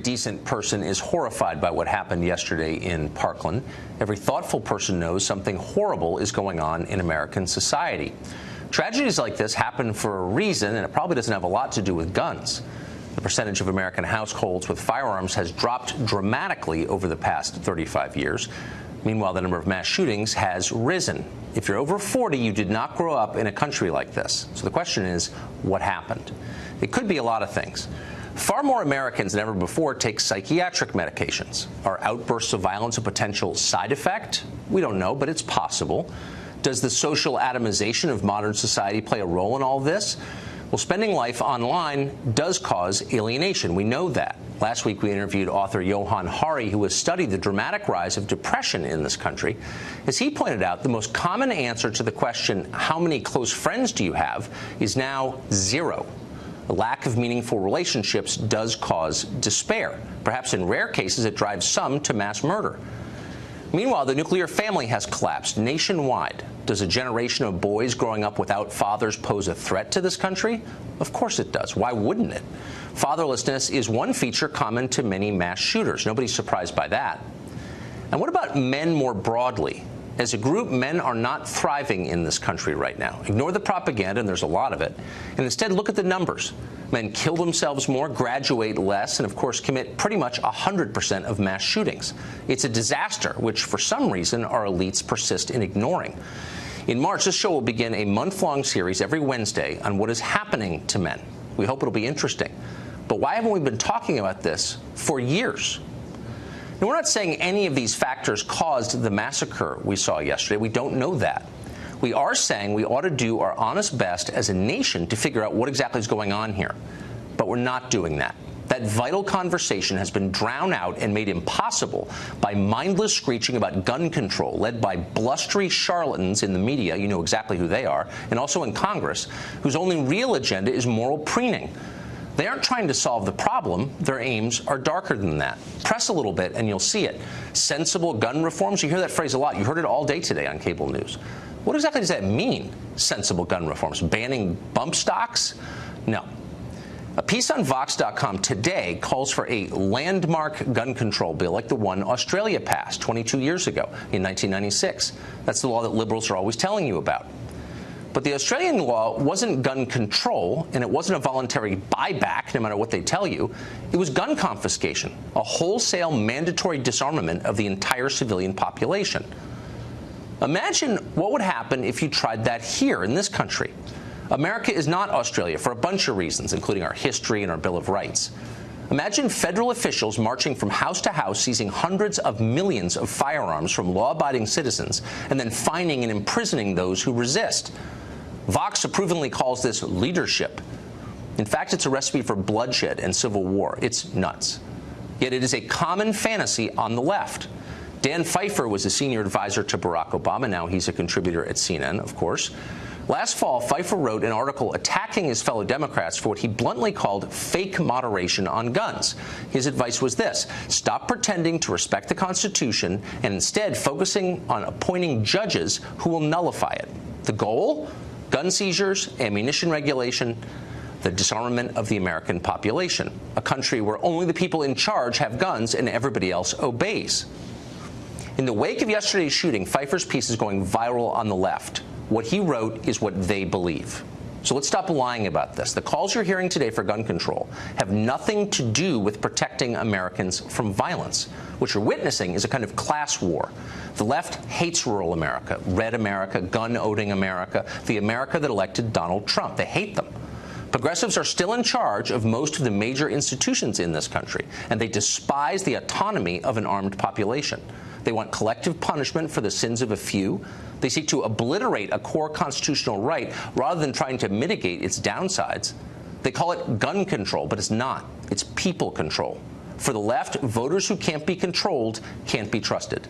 Decent person is horrified by what happened yesterday in Parkland. Every thoughtful person knows something horrible is going on in American society. Tragedies like this happen for a reason, and it probably doesn't have a lot to do with guns. The percentage of American households with firearms has dropped dramatically over the past 35 years. Meanwhile, the number of mass shootings has risen. If you're over 40, you did not grow up in a country like this. So the question is, what happened? It could be a lot of things. Far more Americans than ever before take psychiatric medications. Are outbursts of violence a potential side effect? We don't know, but it's possible. Does the social atomization of modern society play a role in all this? Well, spending life online does cause alienation. We know that. Last week, we interviewed author Johann Hari, who has studied the dramatic rise of depression in this country. As he pointed out, the most common answer to the question, how many close friends do you have, is now zero. A lack of meaningful relationships does cause despair. Perhaps in rare cases, it drives some to mass murder. Meanwhile, the nuclear family has collapsed nationwide. Does a generation of boys growing up without fathers pose a threat to this country? Of course it does. Why wouldn't it? Fatherlessness is one feature common to many mass shooters. Nobody's surprised by that. And what about men more broadly? As a group, men are not thriving in this country right now. Ignore the propaganda, and there's a lot of it, and instead look at the numbers. Men kill themselves more, graduate less, and of course commit pretty much 100% of mass shootings. It's a disaster, which for some reason our elites persist in ignoring. In March, this show will begin a month-long series every Wednesday on what is happening to men. We hope it'll be interesting. But why haven't we been talking about this for years? Now, we're not saying any of these factors caused the massacre we saw yesterday. We don't know that. We are saying we ought to do our honest best as a nation to figure out what exactly is going on here. But we're not doing that. That vital conversation has been drowned out and made impossible by mindless screeching about gun control led by blustery charlatans in the media, you know exactly who they are, and also in Congress, whose only real agenda is moral preening. They aren't trying to solve the problem. Their aims are darker than that. Press a little bit and you'll see it. Sensible gun reforms, you hear that phrase a lot. You heard it all day today on cable news. What exactly does that mean, sensible gun reforms? Banning bump stocks? No. A piece on Vox.com today calls for a landmark gun control bill like the one Australia passed 22 years ago in 1996. That's the law that liberals are always telling you about. But the Australian law wasn't gun control, and it wasn't a voluntary buyback, no matter what they tell you. It was gun confiscation, a wholesale mandatory disarmament of the entire civilian population. Imagine what would happen if you tried that here in this country. America is not Australia for a bunch of reasons, including our history and our Bill of Rights. Imagine federal officials marching from house to house, seizing hundreds of millions of firearms from law-abiding citizens, and then fining and imprisoning those who resist. Vox approvingly calls this leadership. In fact, it's a recipe for bloodshed and civil war. It's nuts. Yet it is a common fantasy on the left. Dan Pfeiffer was a senior advisor to Barack Obama. Now he's a contributor at CNN, of course. Last fall, Pfeiffer wrote an article attacking his fellow Democrats for what he bluntly called fake moderation on guns. His advice was this: stop pretending to respect the Constitution and instead focusing on appointing judges who will nullify it. The goal? Gun seizures, ammunition regulation, the disarmament of the American population, a country where only the people in charge have guns and everybody else obeys. In the wake of yesterday's shooting, Pfeiffer's piece is going viral on the left. What he wrote is what they believe. So let's stop lying about this. The calls you're hearing today for gun control have nothing to do with protecting Americans from violence. What you're witnessing is a kind of class war. The left hates rural America, red America, gun-owning America, the America that elected Donald Trump. They hate them. Progressives are still in charge of most of the major institutions in this country, and they despise the autonomy of an armed population. They want collective punishment for the sins of a few. They seek to obliterate a core constitutional right rather than trying to mitigate its downsides. They call it gun control, but it's not. It's people control. For the left, voters who can't be controlled can't be trusted.